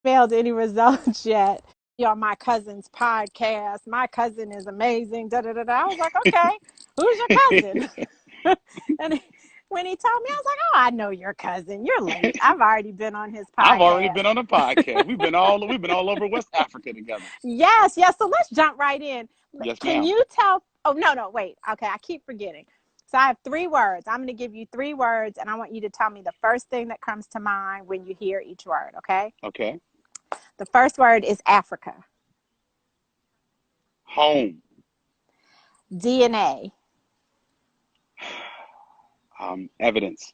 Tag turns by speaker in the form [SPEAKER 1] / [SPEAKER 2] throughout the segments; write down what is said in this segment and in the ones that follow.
[SPEAKER 1] mailed any results yet. You're on my cousin's podcast. My cousin is amazing. Da da da da. I was like, okay, who's your cousin? And when he told me, I was like, oh, I know your cousin. You're late. I've already been on his
[SPEAKER 2] I've already
[SPEAKER 1] podcast.
[SPEAKER 2] been on a podcast. We've been all over West Africa together.
[SPEAKER 1] Yes, yes. So let's jump right in.
[SPEAKER 2] Yes,
[SPEAKER 1] Can
[SPEAKER 2] ma'am.
[SPEAKER 1] you tell? Oh, no, no, wait. Okay, I keep forgetting. So I have three words. I'm going to give you three words, and I want you to tell me the first thing that comes to mind when you hear each word, okay?
[SPEAKER 2] Okay.
[SPEAKER 1] The first word is Africa.
[SPEAKER 2] Home.
[SPEAKER 1] DNA.
[SPEAKER 2] Evidence.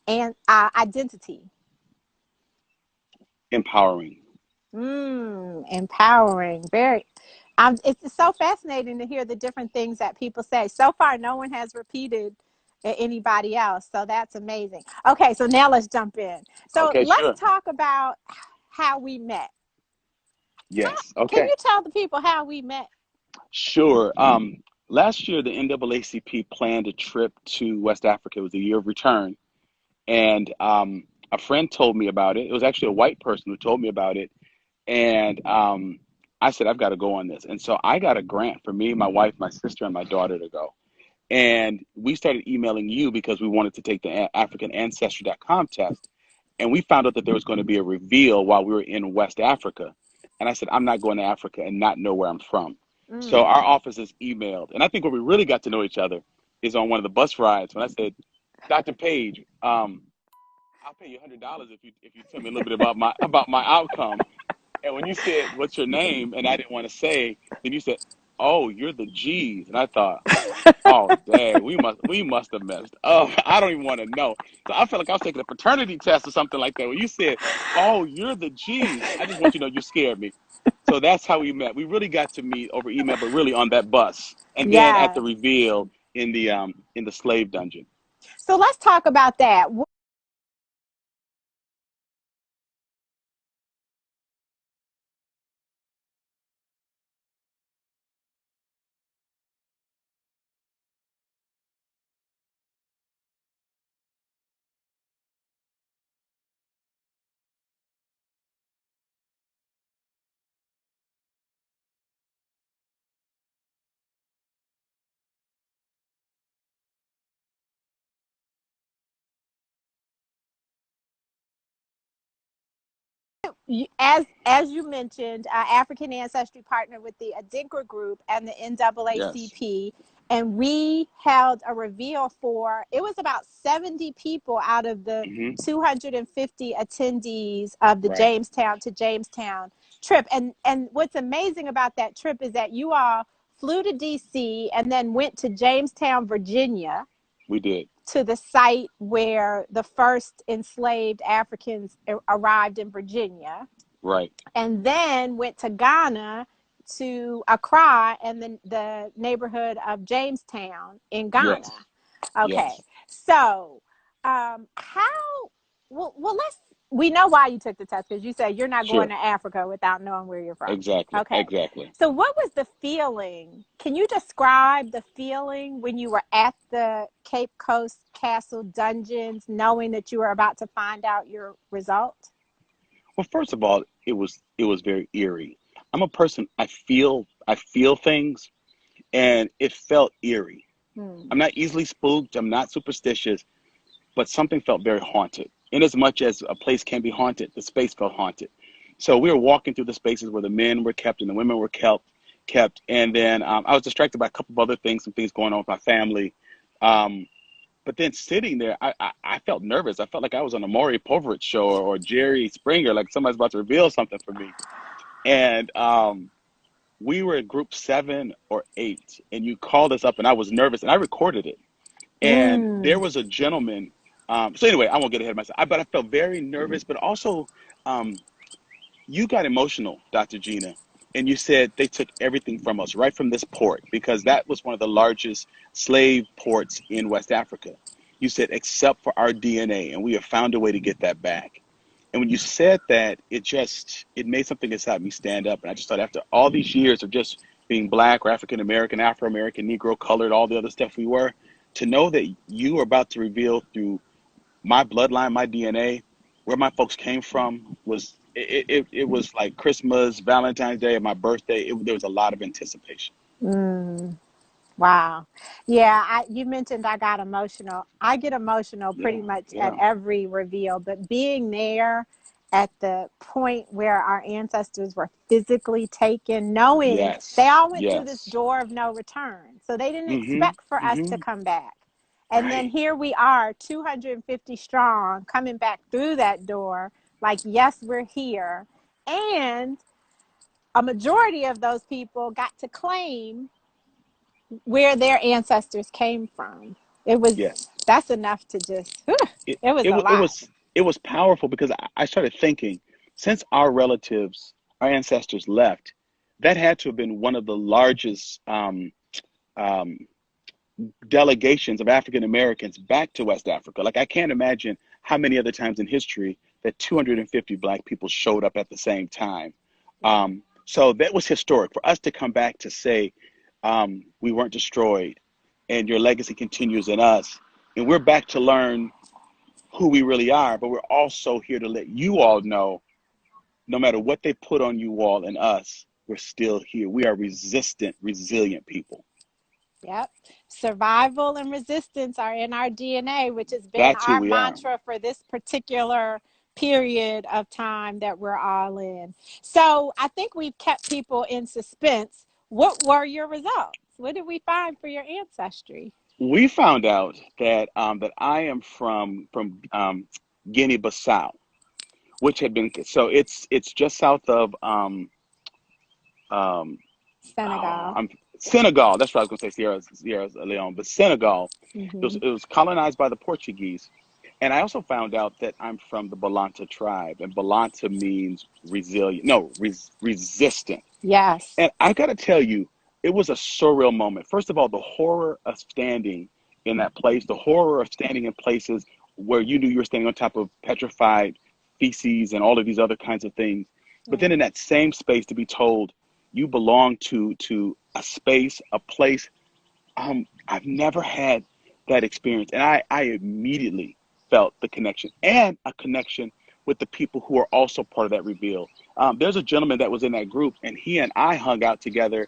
[SPEAKER 1] And identity.
[SPEAKER 2] Empowering.
[SPEAKER 1] Empowering. Very. It's so fascinating to hear the different things that people say. So far, no one has repeated anybody else. So that's amazing. Okay, so now let's jump in. So
[SPEAKER 2] Okay,
[SPEAKER 1] let's
[SPEAKER 2] sure.
[SPEAKER 1] talk about how we met.
[SPEAKER 2] Yes.
[SPEAKER 1] Can
[SPEAKER 2] Okay.
[SPEAKER 1] you tell the people how we met?
[SPEAKER 2] Sure. Last year, the NAACP planned a trip to West Africa. It was a year of return. And a friend told me about it. It was actually a white person who told me about it. And I said, I've got to go on this. And so I got a grant for me, my wife, my sister, and my daughter to go. And we started emailing you because we wanted to take the African Ancestry.com test. And we found out that there was going to be a reveal while we were in West Africa. And I said, I'm not going to Africa and not know where I'm from. So
[SPEAKER 1] Mm.
[SPEAKER 2] our offices emailed. And I think where we really got to know each other is on one of the bus rides when I said, Dr. Page, I'll pay you $100 if you tell me a little bit about my outcome. And when you said, what's your name? And I didn't want to say, then you said, oh, you're the G's. And I thought, oh, dang, we must have messed up. I don't even want to know. So I felt like I was taking a paternity test or something like that. When you said, oh, you're the G's, I just want you to know you scared me. So that's how we met. We really got to meet over email, but really on that bus. And then at the
[SPEAKER 1] Yeah.
[SPEAKER 2] reveal in the slave dungeon.
[SPEAKER 1] So let's talk about that. As you mentioned, African Ancestry partnered with the Adinkra Group and the
[SPEAKER 2] Yes.
[SPEAKER 1] NAACP, and we held a reveal for it was about 70 people out of the
[SPEAKER 2] Hmm.
[SPEAKER 1] 250 attendees of the
[SPEAKER 2] Right.
[SPEAKER 1] Jamestown to Jamestown trip. And what's amazing about that trip is that you all flew to DC and then went to Jamestown, Virginia,
[SPEAKER 2] We did.
[SPEAKER 1] to the site where the first enslaved Africans arrived in Virginia,
[SPEAKER 2] Right.
[SPEAKER 1] and then went to Ghana to Accra and the neighborhood of Jamestown in Ghana.
[SPEAKER 2] Yes.
[SPEAKER 1] Okay,
[SPEAKER 2] Yes.
[SPEAKER 1] so how? Well, let's. We know why you took the test because you said you're not going
[SPEAKER 2] Sure.
[SPEAKER 1] to Africa without knowing where you're from.
[SPEAKER 2] Exactly.
[SPEAKER 1] Okay,
[SPEAKER 2] Exactly.
[SPEAKER 1] so what was the feeling? Can you describe the feeling when you were at the Cape Coast Castle dungeons, knowing that you were about to find out your result?
[SPEAKER 2] Well, first of all, it was very eerie. I'm a person, I feel things, and it felt eerie.
[SPEAKER 1] Hmm.
[SPEAKER 2] I'm not easily spooked, I'm not superstitious, but something felt very haunted. In as much as a place can be haunted, the space felt haunted. So we were walking through the spaces where the men were kept and the women were kept, and then I was distracted by a couple of other things, some things going on with my family. Um, But then sitting there, I felt nervous. I felt like I was on a Maury Povich show or Jerry Springer, like somebody's about to reveal something for me. And we were in group 7 or 8, and you called us up, and I was nervous, and I recorded it. And there
[SPEAKER 1] Mm.
[SPEAKER 2] was a gentleman. So anyway, I won't get ahead of myself. But I felt very nervous, but also um, you got emotional, Dr. Gina, and you said they took everything from us right from this port because that was one of the largest slave ports in West Africa. You said, except for our DNA, and we have found a way to get that back. And when you said that, it made something inside me stand up. And I just thought after all these years of just being black or African American, Afro American, Negro, colored, all the other stuff we were, to know that you were about to reveal through my bloodline, my DNA, where my folks came from it was like Christmas, Valentine's Day, and my birthday. There was a lot of anticipation.
[SPEAKER 1] Mm. Wow. Yeah, you mentioned I got emotional. I get emotional
[SPEAKER 2] Yeah,
[SPEAKER 1] pretty much at
[SPEAKER 2] yeah,
[SPEAKER 1] every reveal, but being there at the point where our ancestors were physically taken, knowing they
[SPEAKER 2] yes,
[SPEAKER 1] all went through this
[SPEAKER 2] yes.
[SPEAKER 1] door of no return. So they didn't
[SPEAKER 2] Mm-hmm.
[SPEAKER 1] expect for us to
[SPEAKER 2] Mm-hmm.
[SPEAKER 1] come back. And then
[SPEAKER 2] Right.
[SPEAKER 1] here we are, 250 strong, coming back through that door, like, yes, we're here. And a majority of those people got to claim where their ancestors came from. It was
[SPEAKER 2] Yes.
[SPEAKER 1] That's enough to just whew,
[SPEAKER 2] It
[SPEAKER 1] it was
[SPEAKER 2] it
[SPEAKER 1] a
[SPEAKER 2] was it
[SPEAKER 1] lot.
[SPEAKER 2] was it was powerful because I started thinking, since our relatives, our ancestors left, that had to have been one of the largest um, delegations of African Americans back to West Africa. Like I can't imagine how many other times in history that 250 Black people showed up at the same time. So that was historic for us to come back to say we weren't destroyed, and your legacy continues in us, and we're back to learn who we really are. But we're also here to let you all know, no matter what they put on you all and us, we're still here. We are resistant, resilient people.
[SPEAKER 1] Yep. Survival and resistance are in our DNA, which has been
[SPEAKER 2] That's who
[SPEAKER 1] our
[SPEAKER 2] we are.
[SPEAKER 1] mantra for this particular period of time that we're all in. So I think we've kept people in suspense. What were your results? What did we find for your ancestry?
[SPEAKER 2] We found out that that I am from Guinea-Bissau, which had been so it's just south of um,
[SPEAKER 1] Senegal.
[SPEAKER 2] I'm Senegal. That's what I was going to say, Sierra Leone, but Senegal.
[SPEAKER 1] Hmm.
[SPEAKER 2] It was colonized by the Portuguese, and I also found out that I'm from the Balanta tribe, and Balanta means resilient, no, resistant.
[SPEAKER 1] Yes.
[SPEAKER 2] And I got to tell you, it was a surreal moment. First of all, the horror of standing in that place, the horror of standing in places where you knew you were standing on top of petrified feces and all of these other kinds of things. But then
[SPEAKER 1] Yeah.
[SPEAKER 2] in that same space to be told you belong to a space, a place. I've never had that experience, and I immediately felt the connection and a connection with the people who are also part of that reveal. There's a gentleman that was in that group, and he and I hung out together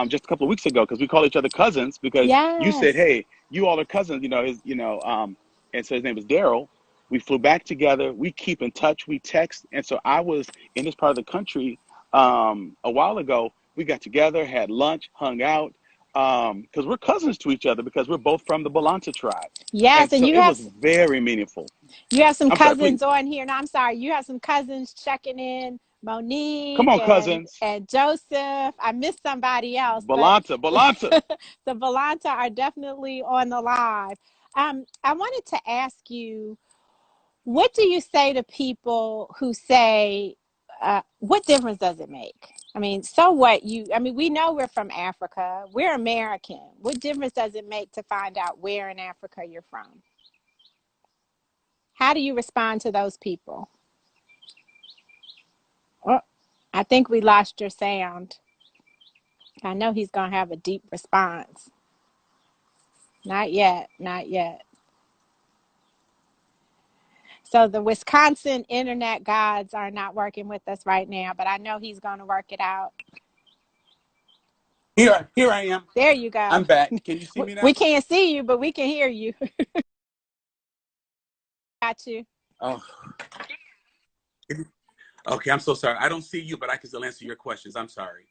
[SPEAKER 2] just a couple of weeks ago because we call each other cousins because you said,
[SPEAKER 1] Yes.
[SPEAKER 2] "Hey, you all are cousins," and so his name is Daryl. We flew back together. We keep in touch. We text, and so I was in this part of the country a while ago. We got together, had lunch, hung out because we're cousins to each other because we're both from the Balanta tribe.
[SPEAKER 1] Yes,
[SPEAKER 2] And
[SPEAKER 1] and
[SPEAKER 2] so it was very meaningful.
[SPEAKER 1] you have some
[SPEAKER 2] I'm sorry,
[SPEAKER 1] cousins
[SPEAKER 2] please.
[SPEAKER 1] on here. No, I'm sorry. You have some cousins checking in.
[SPEAKER 2] Come
[SPEAKER 1] Monique
[SPEAKER 2] on, cousins.
[SPEAKER 1] and Joseph. I missed somebody else, but
[SPEAKER 2] Balanta, Balanta.
[SPEAKER 1] the Volanta are definitely on the live. I wanted to ask you, what do you say to people who say, what difference does it make? I mean, so what I mean, we know we're from Africa. We're American. What difference does it make to find out where in Africa you're from? How do you respond to those people? Oh, I think we lost your sound. I know he's going to have a deep response. Not yet. Not yet. So the Wisconsin internet gods are not working with us right now, but I know he's going to work it out.
[SPEAKER 3] Here I am.
[SPEAKER 1] There you go.
[SPEAKER 3] I'm back. Can you see me
[SPEAKER 1] We
[SPEAKER 3] now?
[SPEAKER 1] can't see you, but we can hear you. Got you.
[SPEAKER 3] Oh, okay. I'm so sorry. I don't see you, but I can still answer your questions. I'm sorry.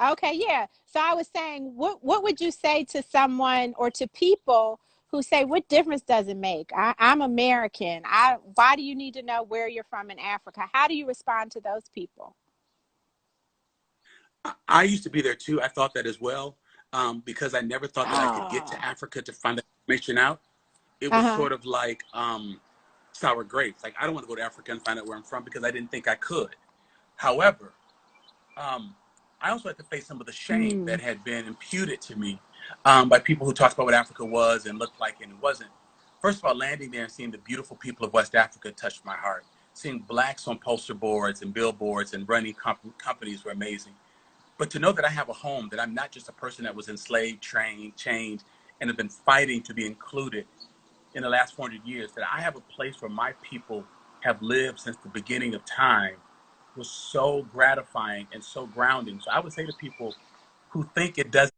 [SPEAKER 1] Okay, yeah. So I was saying, what would you say to someone or to people who say, what difference does it make? I'm American. Why do you need to know where you're from in Africa? How do you respond to those people?
[SPEAKER 3] I used to be there too. I thought that as well, because I never thought that I could get to
[SPEAKER 1] Ah,
[SPEAKER 3] Africa to find that information out. It was
[SPEAKER 1] uh-huh.
[SPEAKER 3] sort of like sour grapes. Like I don't want to go to Africa and find out where I'm from because I didn't think I could. However, um, I also had to face some of the shame
[SPEAKER 1] Hmm.
[SPEAKER 3] that had been imputed to me by people who talked about what Africa was and looked like and it wasn't. First of all, landing there and seeing the beautiful people of West Africa touched my heart. Seeing blacks on poster boards and billboards and running companies were amazing. But to know that I have a home, that I'm not just a person that was enslaved, trained, chained, and have been fighting to be included in the last 400 years, that I have a place where my people have lived since the beginning of time was so gratifying and so grounding. So I would say to people who think it doesn't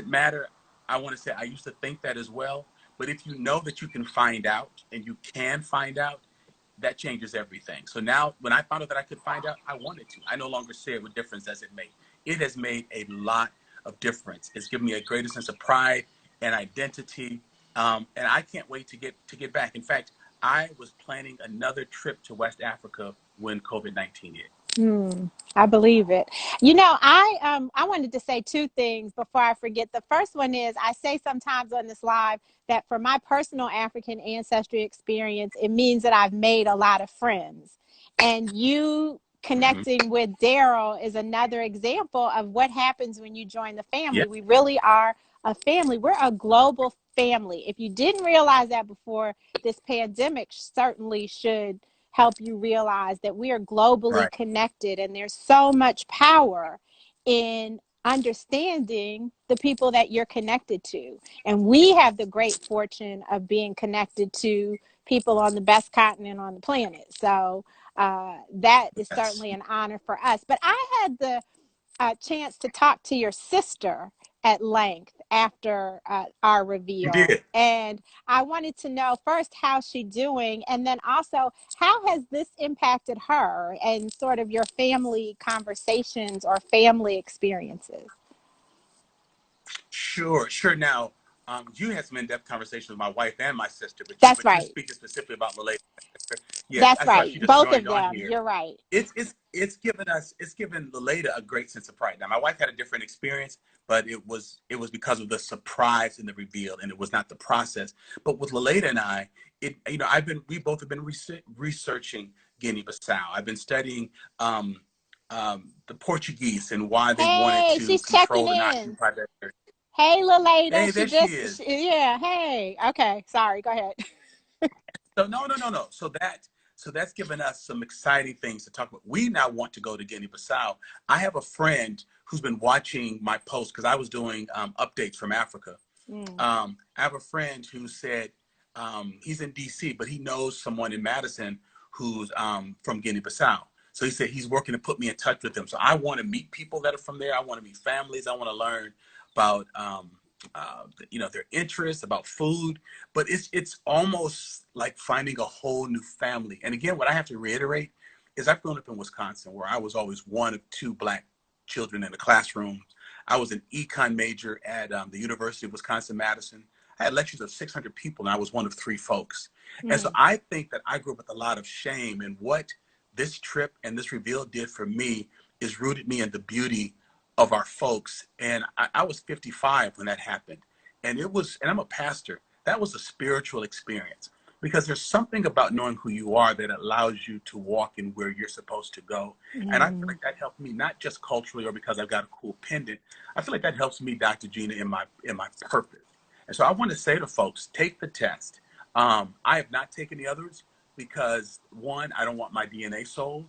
[SPEAKER 3] matter, I want to say I used to think that as well. But if you know that you can find out and you can find out, that changes everything. So now when I found out that I could find out, I wanted to. I no longer say what difference does it make. It has made a lot of difference. It's given me a greater sense of pride and identity. And I can't wait to get back. In fact, I was planning another trip to West Africa when COVID-19 hit.
[SPEAKER 1] I believe it. I wanted to say two things before I forget. The first one is I say sometimes on this live that for my personal African ancestry experience, it means that I've made a lot of friends. And you connecting with Daryl is another example of what happens when you join the family.
[SPEAKER 3] Yeah.
[SPEAKER 1] We really are a family. We're a global family. If you didn't realize that before, this pandemic certainly should help you realize that we are globally connected, and there's so much power in understanding the people that you're connected to. And we have the great fortune of being connected to people on the best continent on the planet. So that is certainly an honor for us. But I had the chance to talk to your sister at length after our
[SPEAKER 3] You
[SPEAKER 1] reveal,
[SPEAKER 3] did.
[SPEAKER 1] and I wanted to know first how she's doing, and then also how has this impacted her and sort of your family conversations or family experiences.
[SPEAKER 3] Sure. Now, you had some in-depth conversations with my wife and my sister,
[SPEAKER 1] That's
[SPEAKER 3] you're
[SPEAKER 1] right.
[SPEAKER 3] speaking specifically about Lele. Yes,
[SPEAKER 1] That's
[SPEAKER 3] I saw
[SPEAKER 1] right.
[SPEAKER 3] she just
[SPEAKER 1] Both of
[SPEAKER 3] joined on
[SPEAKER 1] them.
[SPEAKER 3] here.
[SPEAKER 1] You're right.
[SPEAKER 3] It's given Leleda a great sense of pride. Now, my wife had a different experience, but it was because of the surprise and the reveal, and it was not the process. But with Leleda and I, we both have been researching Guinea-Bissau. I've been studying the Portuguese and why they wanted
[SPEAKER 1] Hey,
[SPEAKER 3] to
[SPEAKER 1] she's checking
[SPEAKER 3] control and
[SPEAKER 1] in.
[SPEAKER 3] occupy that area.
[SPEAKER 1] Hey, Leleda.
[SPEAKER 3] Hey,
[SPEAKER 1] She
[SPEAKER 3] there she
[SPEAKER 1] just,
[SPEAKER 3] is.
[SPEAKER 1] yeah. Hey. Okay. Sorry. Go ahead.
[SPEAKER 3] So no. So that's given us some exciting things to talk about. We now want to go to Guinea-Bissau. I have a friend who's been watching my posts because I was doing updates from Africa. I have a friend who said he's in DC, but he knows someone in Madison who's from Guinea-Bissau. So he said he's working to put me in touch with them. So I want to meet people that are from there. I want to meet families. I want to learn about their interests, about food. But it's almost like finding a whole new family. And again, what I have to reiterate is I've grown up in Wisconsin, where I was always one of two Black children in the classroom. I was an econ major at the University of Wisconsin-Madison. I had lectures of 600 people, and I was one of three folks. And so I think that I grew up with a lot of shame. And what this trip and this reveal did for me is rooted me in the beauty of our folks. And I was 55 when that happened. And I'm a pastor. That was a spiritual experience, because there's something about knowing who you are that allows you to walk in where you're supposed to go. And I feel like that helped me, not just culturally or because I've got a cool pendant. I feel like that helps me, Dr. Gina, in my purpose. And so I want to say to folks, take the test. I have not taken the others because, one, I don't want my DNA sold.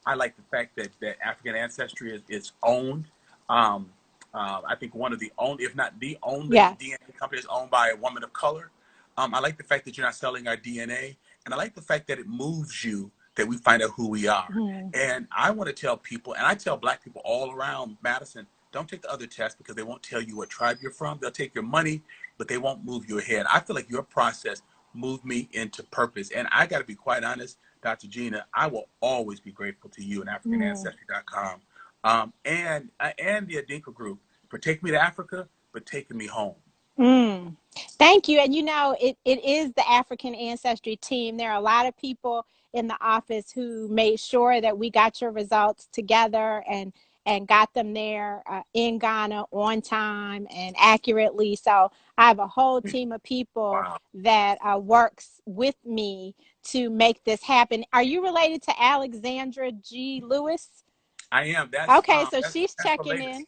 [SPEAKER 3] I like the fact that African Ancestry is owned. I think one of the only, if not the only, DNA company is owned by a woman of color. I like the fact that you're not selling our DNA. And I like the fact that it moves you, that we find out who we are. And I want to tell people, and I tell Black people all around Madison, don't take the other test, because they won't tell you what tribe you're from. They'll take your money, but they won't move you ahead. I feel like your process moved me into purpose. And I got to be quite honest, Dr. Gina, I will always be grateful to you and AfricanAncestry.com and the Adinka Group for taking me to Africa, but taking me home.
[SPEAKER 1] Thank you. And it is the African Ancestry team. There are a lot of people in the office who made sure that we got your results together and got them there in Ghana on time and accurately. So I have a whole team of people that works with me to make this happen. Are you related to Alexandra G. Lewis?
[SPEAKER 3] I am.
[SPEAKER 1] Okay, so she's checking in.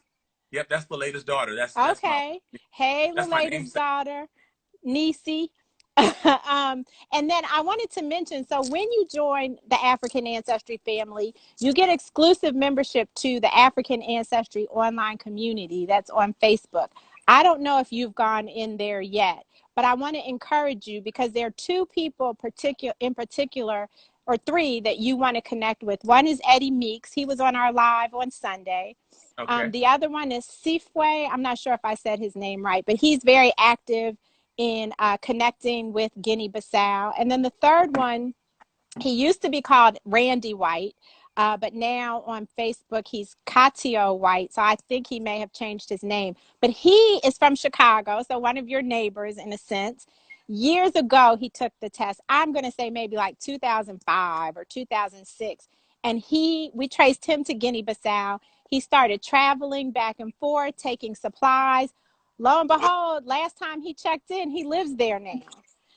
[SPEAKER 3] Yep, that's the latest daughter. That's
[SPEAKER 1] okay. Hey, the latest daughter, Nisi. And then I wanted to mention, so when you join the African Ancestry family, you get exclusive membership to the African Ancestry online community that's on Facebook. I don't know if you've gone in there yet, but I want to encourage you because there are two people in particular, or three, that you want to connect with. One is Eddie Meeks. He was on our live on Sunday.
[SPEAKER 3] Okay.
[SPEAKER 1] The other one is Sifwe. I'm not sure if I said his name right, but he's very active in connecting with Guinea-Bissau. And then the third one, he used to be called Randy White, but now on Facebook he's Katio White. So I think he may have changed his name. But he is from Chicago, so one of your neighbors in a sense. Years ago he took the test. I'm going to say maybe like 2005 or 2006. And we traced him to Guinea-Bissau. He started traveling back and forth, taking supplies. Lo and behold, last time he checked in, he lives there now.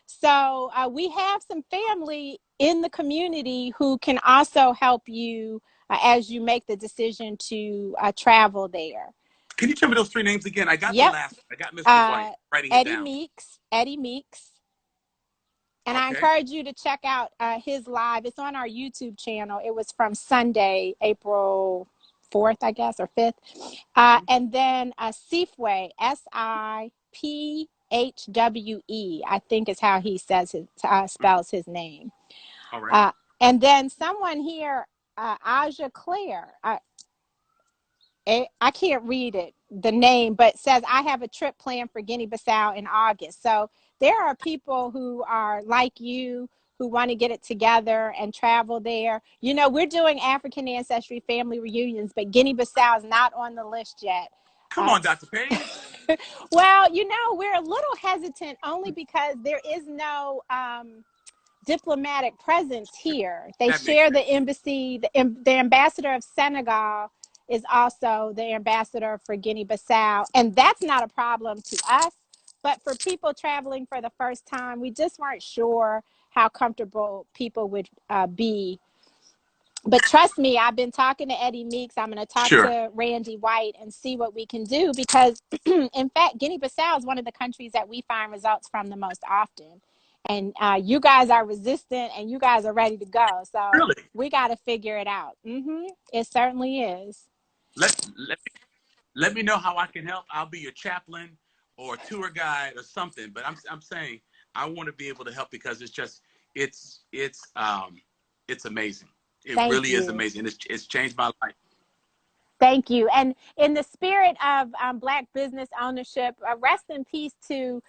[SPEAKER 1] So we have some family in the community who can also help you as you make the decision to travel there.
[SPEAKER 3] Can you tell me those three names again? I got the
[SPEAKER 1] Yep.
[SPEAKER 3] last one. I got Mr. White. Writing it down.
[SPEAKER 1] Eddie Meeks. And I encourage you to check out his live. It's on our YouTube channel. It was from Sunday, April 4th, I guess, or 5th. And then Sifwe, SipHwe, I think is how he says spells his name.
[SPEAKER 3] All right.
[SPEAKER 1] And then someone here, Aja Claire, I can't read the name, but says, I have a trip planned for Guinea-Bissau in August. So there are people who are like you, who want to get it together and travel there. You know, we're doing African Ancestry family reunions, but Guinea-Bissau is not on the list yet.
[SPEAKER 3] Come on, Dr. Page.
[SPEAKER 1] Well, you know, we're a little hesitant only because there is no diplomatic presence here. They share the embassy. The ambassador of Senegal is also the ambassador for Guinea-Bissau. And that's not a problem to us. But for people traveling for the first time, we just weren't sure how comfortable people would be. But trust me, I've been talking to Eddie Meeks. I'm going to talk to Randy White and see what we can do. Because, in fact, Guinea-Bissau is one of the countries that we find results from the most often. And you guys are resistant and you guys are ready to go. So we got to figure it out. It certainly is.
[SPEAKER 3] Let me know how I can help. I'll be your chaplain or tour guide or something. But I'm saying I want to be able to help because it's amazing. It really is amazing. It's changed my life.
[SPEAKER 1] Thank you. And in the spirit of Black business ownership, rest in peace to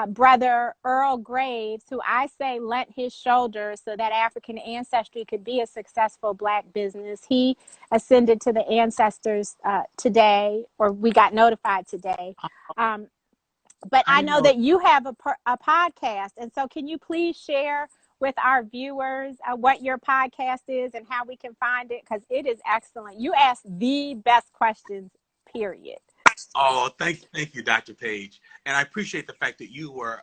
[SPEAKER 1] Brother Earl Graves, who I say lent his shoulders so that African Ancestry could be a successful Black business. He ascended to the ancestors today, or we got notified today. But I know that you have a podcast. And so can you please share with our viewers what your podcast is and how we can find it? Because it is excellent. You ask the best questions, period.
[SPEAKER 3] Oh, thank you, Dr. Page. And I appreciate the fact that you were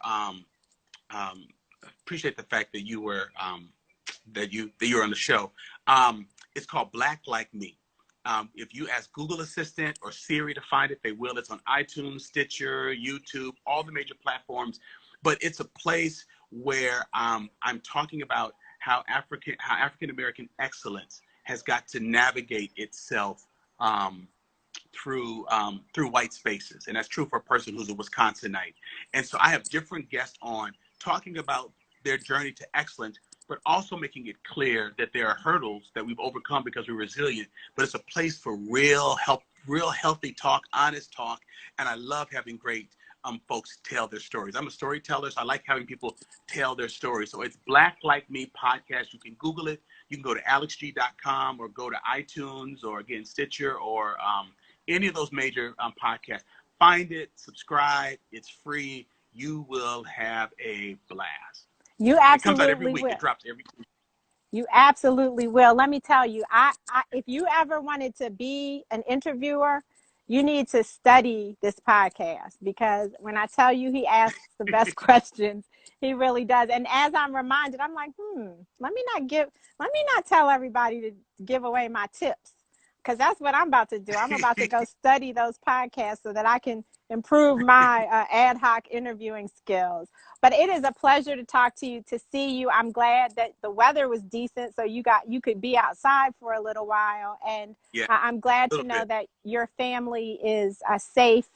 [SPEAKER 3] that you're on the show. It's called Black Like Me. If you ask Google Assistant or Siri to find it, they will. It's on iTunes, Stitcher, YouTube, all the major platforms. But it's a place where I'm talking about how African American excellence has got to navigate itself through white spaces, and that's true for a person who's a Wisconsinite. And so I have different guests on talking about their journey to excellence, but also making it clear that there are hurdles that we've overcome because we're resilient. But it's a place for real healthy talk, honest talk, and I love having great folks tell their stories. I'm a storyteller, so I like having people tell their stories. So it's Black Like Me podcast. You can Google it. You can go to alexg.com or go to iTunes or again Stitcher or any of those major podcasts. Find it, subscribe. It's free. You will have a blast.
[SPEAKER 1] You absolutely
[SPEAKER 3] It comes out every week.
[SPEAKER 1] Will.
[SPEAKER 3] It drops every week.
[SPEAKER 1] You absolutely will. Let me tell you, if you ever wanted to be an interviewer, you need to study this podcast, because when I tell you he asks the best questions, he really does. And as I'm reminded, I'm like, let me not tell everybody to give away my tips, because that's what I'm about to do. I'm about to go study those podcasts so that I can improve my ad hoc interviewing skills. But it is a pleasure to talk to you, to see you. I'm glad that the weather was decent, so you could be outside for a little while. And I'm glad to know that your family is safe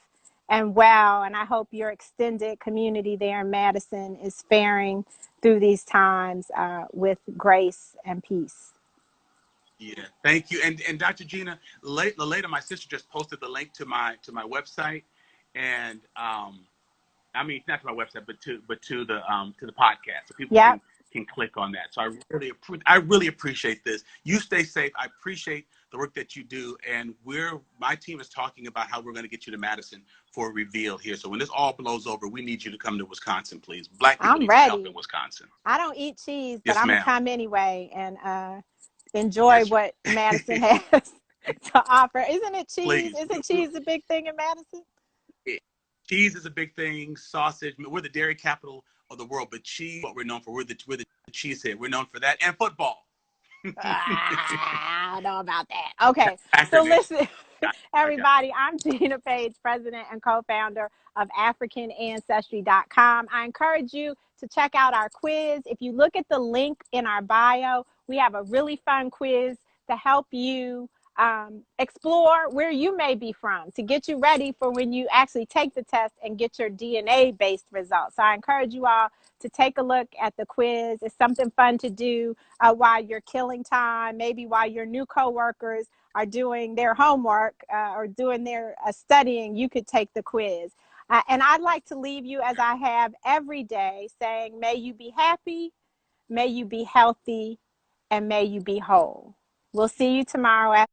[SPEAKER 1] and well. And I hope your extended community there in Madison is faring through these times with grace and peace.
[SPEAKER 3] Yeah, thank you. And Dr. Gina, later, my sister just posted the link to my website, and I mean not to my website, but to the podcast, so people
[SPEAKER 1] Yep.
[SPEAKER 3] can click on that. So I really appreciate this. You stay safe. I appreciate the work that you do, and my team is talking about how we're going to get you to Madison for a reveal here. So when this all blows over, we need you to come to Wisconsin, please. Black people
[SPEAKER 1] I'm
[SPEAKER 3] need some help
[SPEAKER 1] ready.
[SPEAKER 3] in Wisconsin.
[SPEAKER 1] I don't eat cheese, but
[SPEAKER 3] Yes,
[SPEAKER 1] I'm going to
[SPEAKER 3] ma'am.
[SPEAKER 1] come anyway and enjoy
[SPEAKER 3] Yes,
[SPEAKER 1] what Madison has to offer. Isn't it cheese?
[SPEAKER 3] please.
[SPEAKER 1] Isn't cheese a big thing in Madison?
[SPEAKER 3] Cheese is a big thing. Sausage. We're the dairy capital of the world, but cheese, what we're known for. We're the cheese head. We're known for that, and football.
[SPEAKER 1] I don't know about that. Okay, so
[SPEAKER 3] Acronym.
[SPEAKER 1] listen, everybody, I'm Gina Page, president and co-founder of AfricanAncestry.com. I encourage you to check out our quiz. If you look at the link in our bio, we have a really fun quiz to help you explore where you may be from, to get you ready for when you actually take the test and get your DNA-based results. So I encourage you all to take a look at the quiz. It's something fun to do while you're killing time, maybe while your new coworkers are doing their homework or doing their studying, you could take the quiz. And I'd like to leave you, as I have every day, saying, may you be happy, may you be healthy, and may you be whole. We'll see you tomorrow.